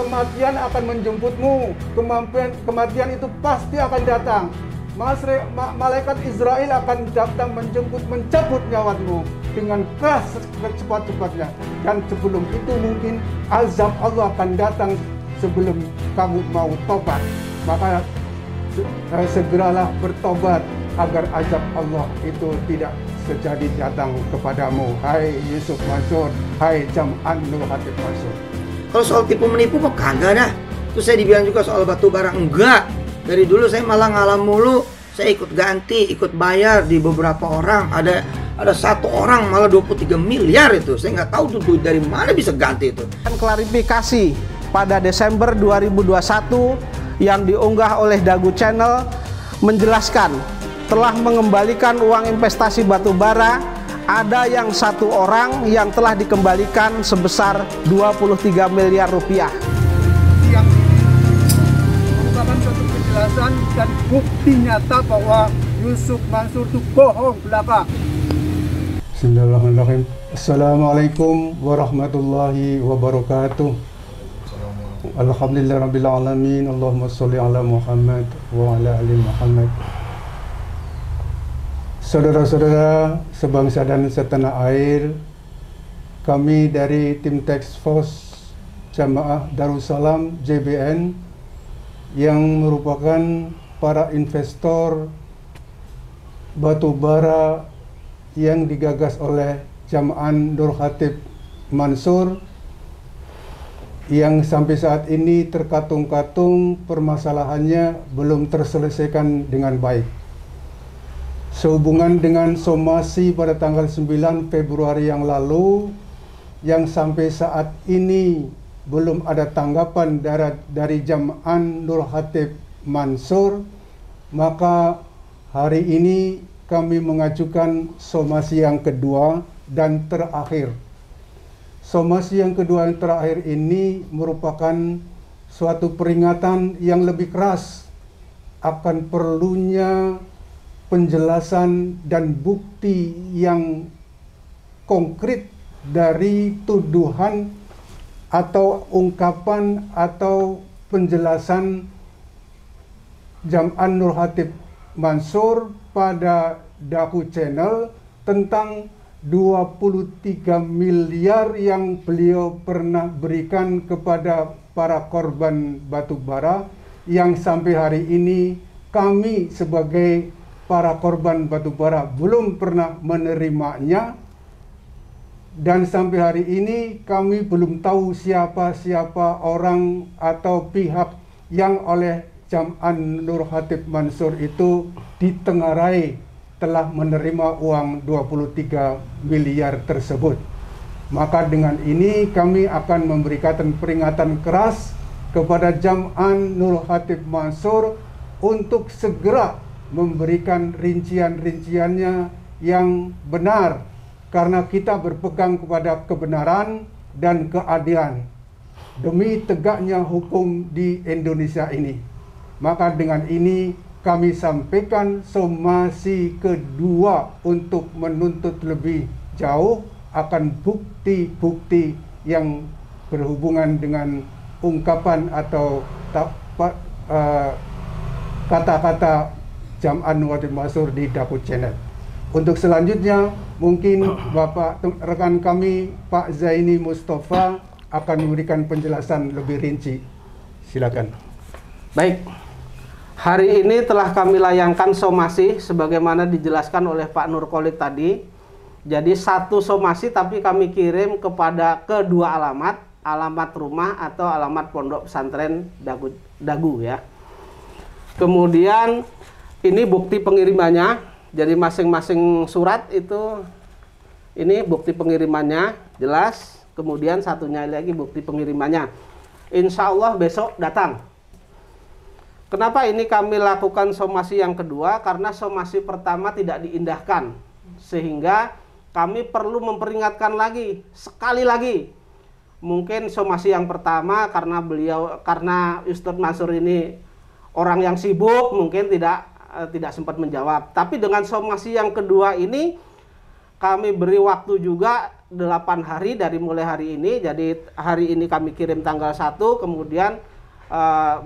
kematian akan menjemputmu. Kematian itu pasti akan datang. Malaikat Israel akan datang menjemput, mencabut nyawamu dengan keras secepat-cepatnya. Dan sebelum itu mungkin azab Allah akan datang sebelum kamu mau tobat. Maka segeralah bertobat agar azab Allah itu tidak sejadi datang kepadamu. Hai Yusuf Mansur, hai Jam'an Nur Hatib Mansur. Kalau soal tipu menipu kok kagak dah. Terus saya dibilang juga soal batu bara, enggak. Dari dulu saya malah ngalah mulu. Saya ikut ganti, ikut bayar di beberapa orang. Ada satu orang malah 23 miliar itu. Saya nggak tahu tuh duit dari mana bisa ganti itu. Klarifikasi pada Desember 2021 yang diunggah oleh Dagu Channel menjelaskan telah mengembalikan uang investasi batu bara. Ada yang satu orang yang telah dikembalikan sebesar 23 miliar rupiah. Yang merupakan suatu penjelasan dan bukti nyata bahwa Yusuf Mansur itu bohong belaka. Bismillahirrahmanirrahim. Assalamualaikum warahmatullahi wabarakatuh. Alhamdulillahirabbil alamin. Allahumma sholli ala Muhammad wa ala ali Muhammad. Saudara-saudara sebangsa dan setanah air, kami dari tim Task Force Jamaah Darussalam JBN yang merupakan para investor batu bara yang digagas oleh Jam'an Nur Hatib Mansur yang sampai saat ini terkatung-katung permasalahannya belum terselesaikan dengan baik. Sehubungan dengan somasi pada tanggal 9 Februari yang lalu yang sampai saat ini belum ada tanggapan dari Jam'an Nur Hatib Mansur, maka hari ini kami mengajukan somasi yang kedua dan terakhir. Somasi yang kedua yang terakhir ini merupakan suatu peringatan yang lebih keras akan perlunya penjelasan dan bukti yang konkret dari tuduhan atau ungkapan atau penjelasan Jam'an Nur Hatib Mansur pada Dagu Channel tentang 23 miliar yang beliau pernah berikan kepada para korban batu bara yang sampai hari ini kami sebagai para korban batu bara belum pernah menerimanya, dan sampai hari ini kami belum tahu siapa orang atau pihak yang oleh Jam'an Nur Hatib Mansur itu ditengarai telah menerima uang 23 miliar tersebut. Maka dengan ini kami akan memberikan peringatan keras kepada Jam'an Nur Hatib Mansur untuk segera memberikan rincian-rinciannya yang benar, karena kita berpegang kepada kebenaran dan keadilan demi tegaknya hukum di Indonesia ini. Maka dengan ini kami sampaikan somasi kedua untuk menuntut lebih jauh akan bukti-bukti yang berhubungan dengan ungkapan atau kata-kata Jam'an Nur Hatib Mansur di Dagu Channel. Untuk selanjutnya mungkin Bapak rekan kami Pak Zaini Mustafa akan memberikan penjelasan lebih rinci. Silakan. Baik. Hari ini telah kami layangkan somasi sebagaimana dijelaskan oleh Pak Nur Khalid tadi. Jadi satu somasi tapi kami kirim kepada kedua alamat rumah atau alamat pondok pesantren Dagu ya. Kemudian ini bukti pengirimannya. Jadi masing-masing surat itu ini bukti pengirimannya jelas. Kemudian satunya lagi bukti pengirimannya. Insya Allah besok datang. Kenapa ini kami lakukan somasi yang kedua? Karena somasi pertama tidak diindahkan, sehingga kami perlu memperingatkan lagi, sekali lagi. Mungkin somasi yang pertama karena Ustadz Mansur ini orang yang sibuk, mungkin tidak sempat menjawab. Tapi dengan somasi yang kedua ini kami beri waktu juga 8 hari dari mulai hari ini. Jadi hari ini kami kirim tanggal 1, kemudian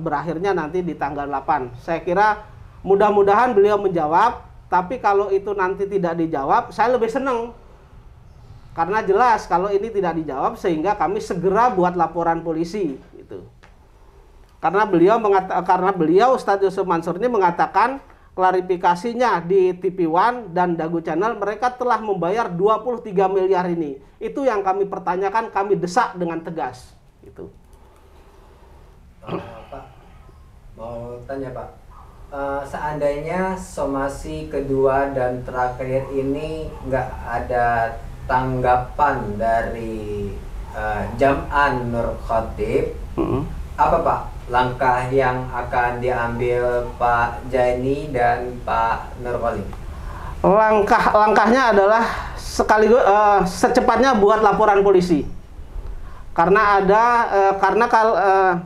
berakhirnya nanti di tanggal 8. Saya kira mudah-mudahan beliau menjawab, tapi kalau itu nanti tidak dijawab, saya lebih senang. Karena jelas kalau ini tidak dijawab sehingga kami segera buat laporan polisi gitu. Karena beliau Ustadz Yusuf Mansur ini mengatakan klarifikasinya di TV One dan Dagu Channel mereka telah membayar 23 miliar ini. Itu yang kami pertanyakan, kami desak dengan tegas gitu. Pak, mau tanya Pak, seandainya somasi kedua dan terakhir ini nggak ada tanggapan dari Jam'an Nur Khatib, apa Pak langkah yang akan diambil Pak Jaini dan Pak Nur Khalid? Langkahnya adalah sekaligus secepatnya buat laporan polisi. Karena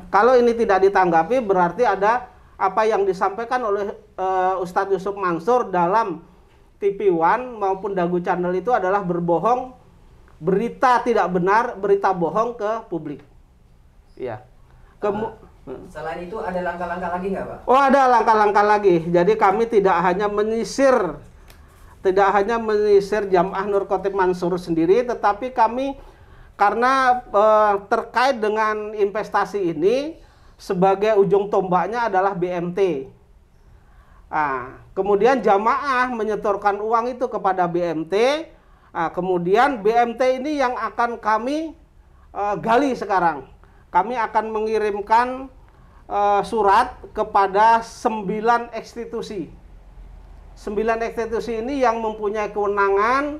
kalau ini tidak ditanggapi berarti ada apa yang disampaikan oleh Ustadz Yusuf Mansur dalam TV One maupun Dagu Channel itu adalah berbohong, berita tidak benar, berita bohong ke publik. Iya. Selain itu ada langkah-langkah lagi nggak Pak? Oh, ada langkah-langkah lagi. Jadi kami tidak hanya menyisir Jam'ah Nur Khatib Mansur sendiri, tetapi kami karena terkait dengan investasi ini sebagai ujung tombaknya adalah BMT. Kemudian jamaah menyetorkan uang itu kepada BMT. Kemudian BMT ini yang akan kami gali sekarang. Kami akan mengirimkan surat kepada 9 institusi. 9 institusi ini yang mempunyai kewenangan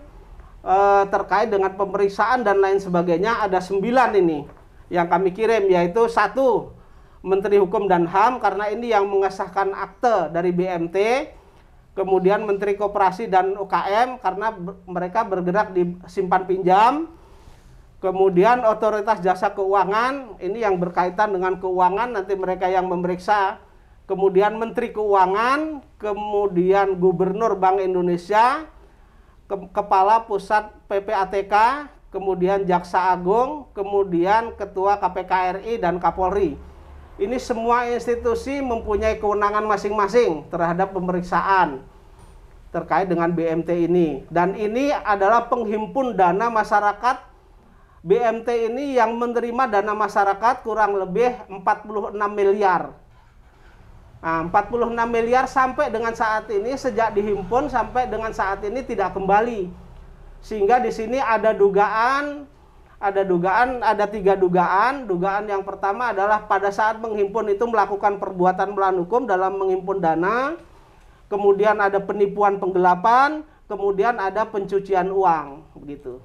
terkait dengan pemeriksaan dan lain sebagainya. Ada 9 ini yang kami kirim, yaitu 1 Menteri Hukum dan HAM karena ini yang mengesahkan akte dari BMT, kemudian Menteri Koperasi dan UKM karena mereka bergerak di simpan pinjam, kemudian Otoritas Jasa Keuangan ini yang berkaitan dengan keuangan, nanti mereka yang memeriksa, kemudian Menteri Keuangan, kemudian Gubernur Bank Indonesia, Kepala Pusat PPATK, kemudian Jaksa Agung, kemudian Ketua KPK RI dan Kapolri. Ini semua institusi mempunyai kewenangan masing-masing terhadap pemeriksaan terkait dengan BMT ini. Dan ini adalah penghimpun dana masyarakat. BMT ini yang menerima dana masyarakat kurang lebih 46 miliar. 46 miliar sampai dengan saat ini, sejak dihimpun sampai dengan saat ini tidak kembali. Sehingga di sini ada 3 dugaan. Dugaan yang pertama adalah pada saat menghimpun itu melakukan perbuatan melawan hukum dalam menghimpun dana. Kemudian ada penipuan penggelapan, kemudian ada pencucian uang, begitu.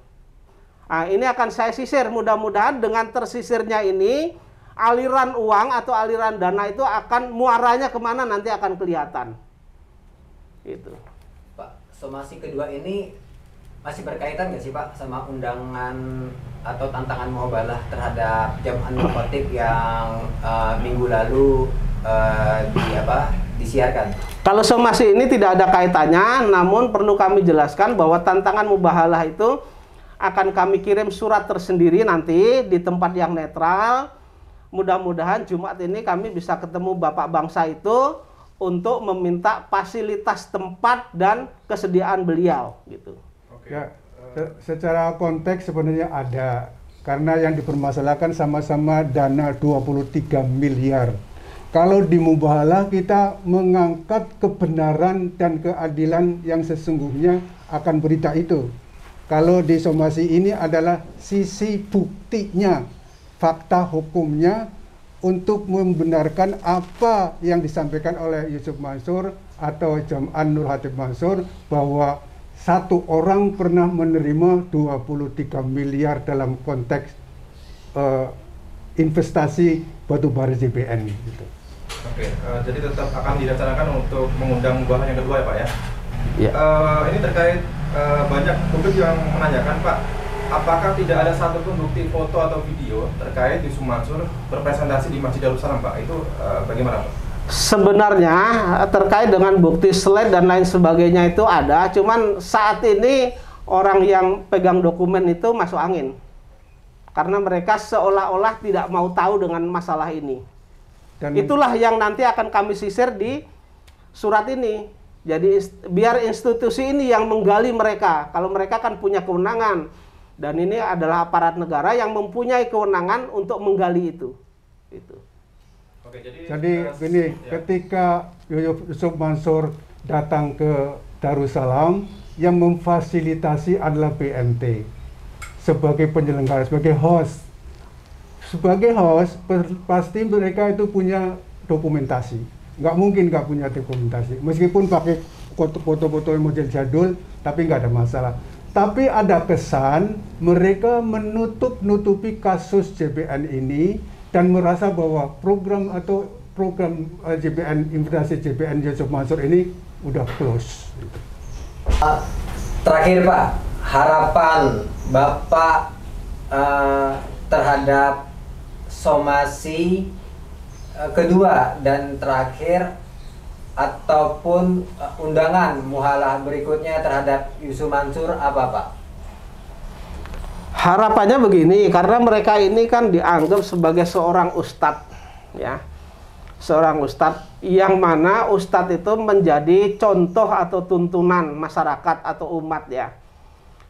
Ini akan saya sisir, mudah-mudahan dengan tersisirnya ini aliran uang atau aliran dana itu akan muaranya kemana nanti akan kelihatan. Itu. Pak, somasi kedua ini masih berkaitan nggak sih Pak sama undangan atau tantangan muabalah terhadap Jam'an Nur Khatib yang minggu lalu disiarkan? Kalau somasi ini tidak ada kaitannya, namun perlu kami jelaskan bahwa tantangan mubahalah itu akan kami kirim surat tersendiri nanti di tempat yang netral. Mudah-mudahan Jumat ini kami bisa ketemu Bapak Bangsa itu untuk meminta fasilitas tempat dan kesediaan beliau gitu. Ya, secara konteks sebenarnya ada, karena yang dipermasalahkan sama-sama dana 23 miliar. Kalau di mubahalah kita mengangkat kebenaran dan keadilan yang sesungguhnya akan berita itu. Kalau di somasi ini adalah sisi buktinya, fakta hukumnya untuk membenarkan apa yang disampaikan oleh Yusuf Mansur atau Jam'an Nur Khatib Mansur bahwa satu orang pernah menerima 23 miliar dalam konteks investasi batubara JPN gitu. Oke, jadi tetap akan direncanakan untuk mengundang mubahalah yang kedua ya Pak ya? Ya. Ini terkait banyak publik yang menanyakan Pak, apakah tidak ada satupun bukti foto atau video terkait Yusuf Mansur berpresentasi di Masjid Darussalam Pak? Itu bagaimana Pak? Sebenarnya terkait dengan bukti slide dan lain sebagainya itu ada, cuman saat ini orang yang pegang dokumen itu masuk angin. Karena mereka seolah-olah tidak mau tahu dengan masalah ini. Dan itulah yang nanti akan kami sisir di surat ini. Jadi biar institusi ini yang menggali mereka. Kalau mereka kan punya kewenangan. Dan ini adalah aparat negara yang mempunyai kewenangan untuk menggali itu. Itu. Oke, jadi gini, ketika Yusuf Mansur datang ke Darussalam, yang memfasilitasi adalah BMT sebagai penyelenggara, sebagai host. Sebagai host, pasti mereka itu punya dokumentasi. Nggak mungkin nggak punya dokumentasi. Meskipun pakai foto-foto model jadul, tapi nggak ada masalah. Tapi ada kesan mereka menutup-nutupi kasus JBN ini dan merasa bahwa program JBN, investasi JBN Yusuf Mansur ini udah close. Terakhir Pak, harapan Bapak terhadap somasi kedua dan terakhir ataupun undangan muhalah berikutnya terhadap Yusuf Mansur apa Pak? Harapannya begini, karena mereka ini kan dianggap sebagai seorang ustadz, ya, seorang ustadz yang mana ustadz itu menjadi contoh atau tuntunan masyarakat atau umat, ya.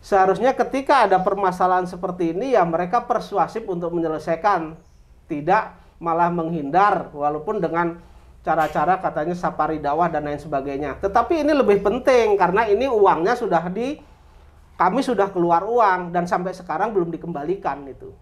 Seharusnya ketika ada permasalahan seperti ini ya mereka persuasif untuk menyelesaikan, tidak malah menghindar walaupun dengan cara-cara katanya safari dakwah dan lain sebagainya. Tetapi ini lebih penting karena ini uangnya kami sudah keluar uang dan sampai sekarang belum dikembalikan itu.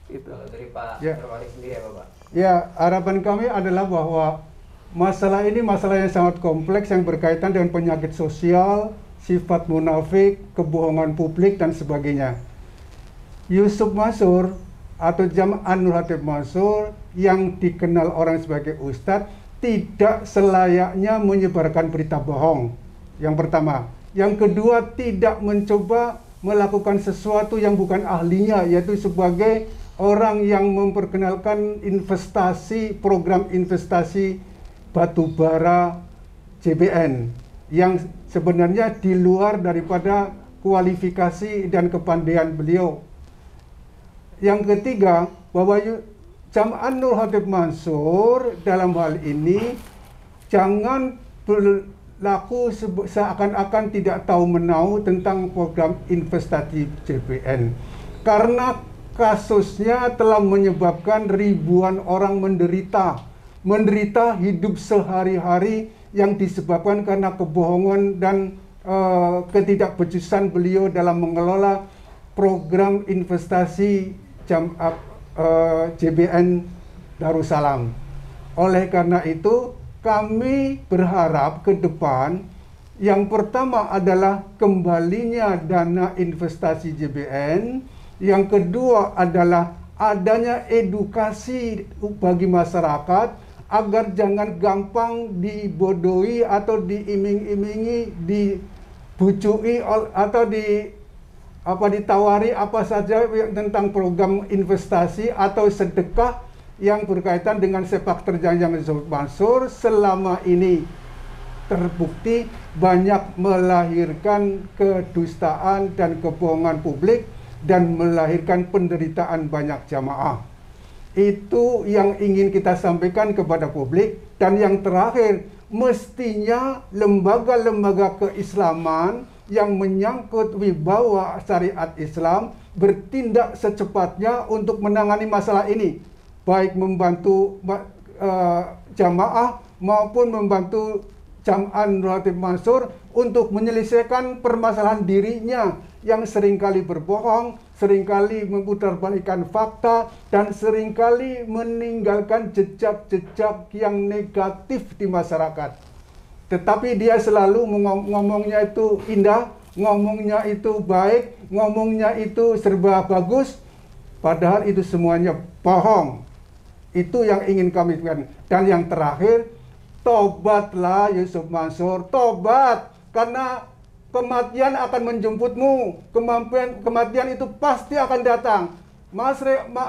Kalau dari Pak Nurwali sendiri ya Bapak? Ya, harapan kami adalah bahwa masalah ini masalah yang sangat kompleks yang berkaitan dengan penyakit sosial, sifat munafik, kebohongan publik dan sebagainya. Yusuf Mansur atau Jam'an Nur Hatib Mansur yang dikenal orang sebagai ustadz tidak selayaknya menyebarkan berita bohong. Yang pertama. Yang kedua, tidak mencoba melakukan sesuatu yang bukan ahlinya, yaitu sebagai orang yang memperkenalkan investasi, program investasi batubara JBN yang sebenarnya di luar daripada kualifikasi dan kepandaian beliau. Yang ketiga, bahwa Jam'an Nur Hatib Mansur dalam hal ini jangan berlaku seakan-akan tidak tahu menau tentang program investasi JBN. Karena kasusnya telah menyebabkan ribuan orang menderita hidup sehari-hari yang disebabkan karena kebohongan dan ketidakbecusan beliau dalam mengelola program investasi JBN Darussalam. Oleh karena itu, kami berharap ke depan yang pertama adalah kembalinya dana investasi JBN, yang kedua adalah adanya edukasi bagi masyarakat agar jangan gampang dibodohi atau diiming-imingi, dibujuki atau ditawari apa saja tentang program investasi atau sedekah yang berkaitan dengan sepak terjang Yusuf Mansur selama ini terbukti banyak melahirkan kedustaan dan kebohongan publik dan melahirkan penderitaan banyak jamaah. Itu yang ingin kita sampaikan kepada publik. Dan yang terakhir, mestinya lembaga-lembaga keislaman yang menyangkut wibawa syariat Islam bertindak secepatnya untuk menangani masalah ini, baik membantu jamaah maupun membantu Jam'an Nur Hatib Mansur untuk menyelesaikan permasalahan dirinya yang seringkali berbohong, seringkali memutarbalikkan fakta, dan seringkali meninggalkan jejak-jejak yang negatif di masyarakat. Tetapi dia selalu ngomongnya itu indah, ngomongnya itu baik, ngomongnya itu serba bagus, padahal itu semuanya bohong. Itu yang ingin kami lakukan. Dan yang terakhir, tobatlah Yusuf Mansur, tobat, karena kematian akan menjemputmu. Kematian itu pasti akan datang.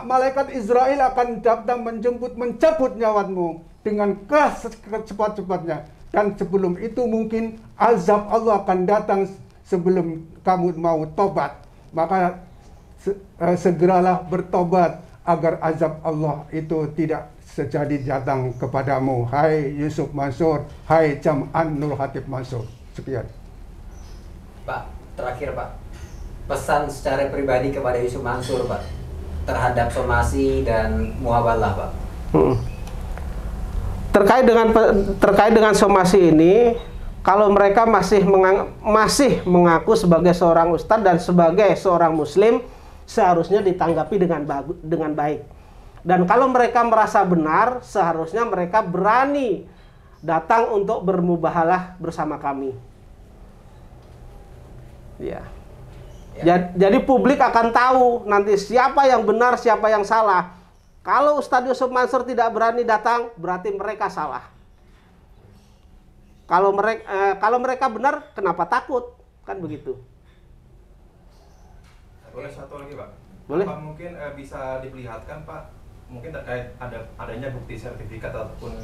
Malaikat Israel akan datang menjemput, mencabut nyawamu dengan keras secepat-cepatnya. Dan sebelum itu mungkin azab Allah akan datang sebelum kamu mau tobat, maka segeralah bertobat agar azab Allah itu tidak sejadi datang kepadamu. Hai Yusuf Mansur, hai Jam'an Nur Khatib Mansur. Sekian. Pak, terakhir Pak, pesan secara pribadi kepada Yusuf Mansur Pak terhadap somasi dan muawalah Pak. Terkait dengan somasi ini, kalau mereka masih mengaku sebagai seorang ustadz dan sebagai seorang muslim, seharusnya ditanggapi dengan baik. Dan kalau mereka merasa benar, seharusnya mereka berani datang untuk bermubahalah bersama kami. Ya. Jadi publik akan tahu nanti siapa yang benar, siapa yang salah. Kalau Ustadz Yusuf Mansur tidak berani datang, berarti mereka salah. Kalau mereka benar, kenapa takut? Kan begitu. Boleh satu lagi Pak? Boleh. Apa mungkin bisa diperlihatkan Pak, mungkin terkait adanya bukti sertifikat ataupun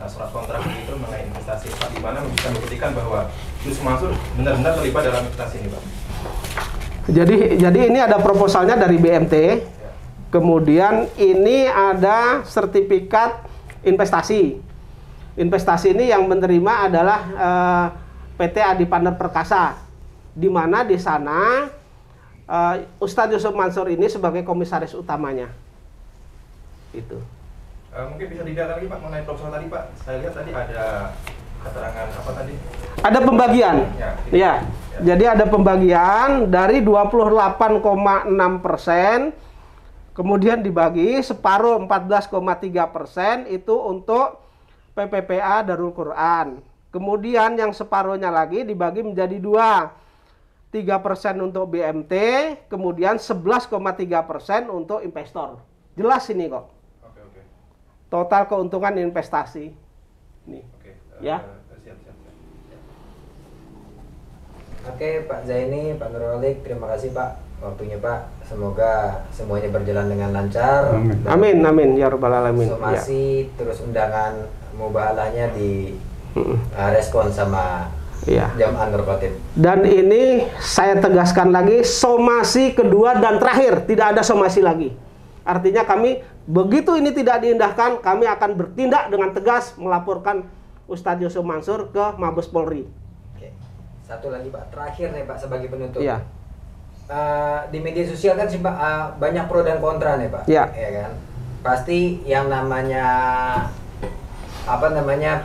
surat kontrak itu mengenai investasi Pak, di mana bisa membuktikan bahwa Yusuf Mansur benar-benar terlibat dalam investasi ini Pak? Jadi ini ada proposalnya dari BMT. Ya. Kemudian ini ada sertifikat investasi. Investasi ini yang menerima adalah PT Adipander Perkasa, di mana di sana Ustadz Yusuf Mansur ini sebagai komisaris utamanya. Itu. Mungkin bisa dilihat lagi Pak mengenai proposal tadi Pak. Saya lihat tadi ada keterangan apa tadi? Ada pembagian. Ya. Jadi ada pembagian dari 28,6%, kemudian dibagi separuh 14,3% itu untuk PPPA Darul Quran. Kemudian yang separuhnya lagi dibagi menjadi 2. 3% untuk BMT, kemudian 11,3% untuk investor. Jelas ini kok. Oke. Total keuntungan investasi. Nih. Ya. Siap. Oke Pak Zaini, Pak Nurholik, terima kasih Pak waktunya Pak. Semoga semuanya berjalan dengan lancar. Amin ya rabbal alamin. Somasi terus undangan mubahalahnya di respon sama Jam'an Nur Khatib. Dan ini saya tegaskan lagi, somasi kedua dan terakhir, tidak ada somasi lagi. Artinya kami begitu ini tidak diindahkan, kami akan bertindak dengan tegas melaporkan Ustadz Yusuf Mansur ke Mabes Polri. Oke. Satu lagi Pak, terakhir nih Pak sebagai penutup. Iya. Di media sosial kan sih Pak banyak pro dan kontra nih Pak. Iya. Ya kan. Pasti yang namanya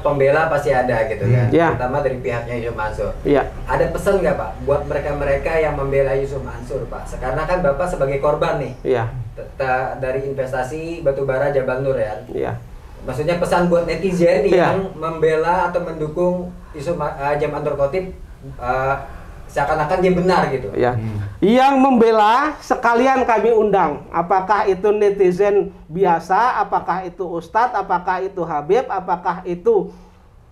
pembela pasti ada gitu kan. Ya. Terutama dari pihaknya Yusuf Mansur. Iya. Ada pesan nggak Pak buat mereka-mereka yang membela Yusuf Mansur Pak? Karena kan Bapak sebagai korban nih. Iya. Dari investasi batubara Jabal Nur ya. Iya. Maksudnya pesan buat netizen Iya. yang membela atau mendukung Yusuf Jam'an Nur Khatib seakan-akan dia benar gitu. Ya. Yang membela sekalian kami undang. Apakah itu netizen biasa, apakah itu ustadz, apakah itu habib, apakah itu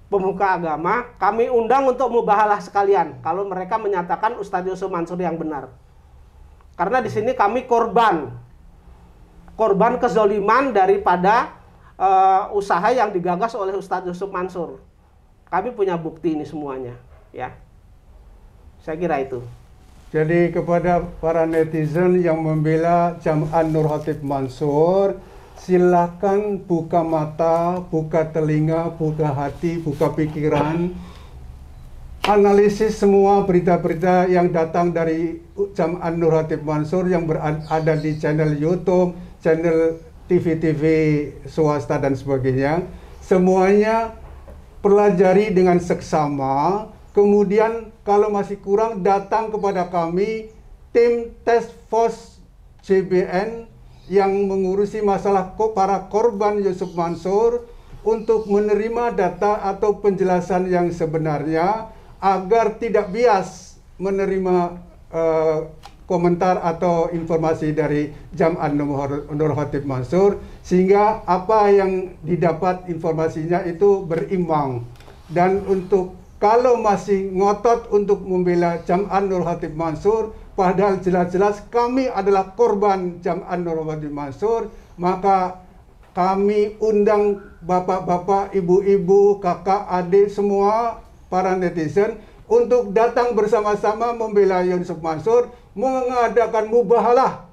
pemuka agama, kami undang untuk mubahalah sekalian. Kalau mereka menyatakan Ustadz Yusuf Mansur yang benar. Karena di sini kami korban kezoliman daripada usaha yang digagas oleh Ustadz Yusuf Mansur. Kami punya bukti ini semuanya, ya. Saya kira itu. Jadi kepada para netizen yang membela Jam'an Nur Khatib Mansur, silakan buka mata, buka telinga, buka hati, buka pikiran. Analisis semua berita-berita yang datang dari Jam'an Nur Khatib Mansur yang berada di channel YouTube, channel TV-TV swasta dan sebagainya. Semuanya pelajari dengan seksama. Kemudian kalau masih kurang, datang kepada kami tim Task Force JBN yang mengurusi masalah para korban Yusuf Mansur untuk menerima data atau penjelasan yang sebenarnya agar tidak bias menerima komentar atau informasi dari Jam'an Nur Khatib Mansur, sehingga apa yang didapat informasinya itu berimbang. Dan kalau masih ngotot untuk membela Jam'an Nur Khatib Mansur, padahal jelas-jelas kami adalah korban Jam'an Nur Khatib Mansur, maka kami undang bapak-bapak, ibu-ibu, kakak, adik, semua para netizen untuk datang bersama-sama membela Yusuf Mansur, mengadakan mubahalah.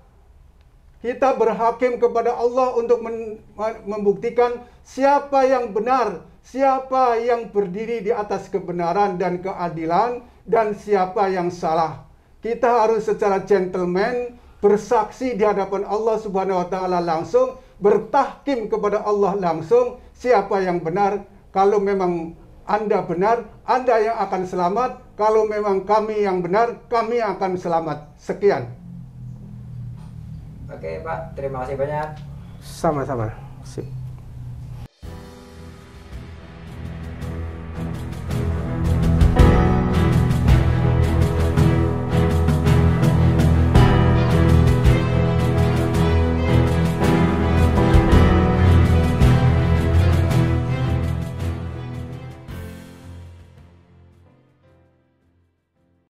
Kita berhakim kepada Allah untuk membuktikan siapa yang benar, siapa yang berdiri di atas kebenaran dan keadilan, dan siapa yang salah. Kita harus secara gentleman bersaksi di hadapan Allah Subhanahu wa taala langsung, bertahkim kepada Allah langsung siapa yang benar. Kalau memang Anda benar, Anda yang akan selamat. Kalau memang kami yang benar, kami akan selamat. Sekian. Oke Pak, terima kasih banyak. Sama-sama. Sip.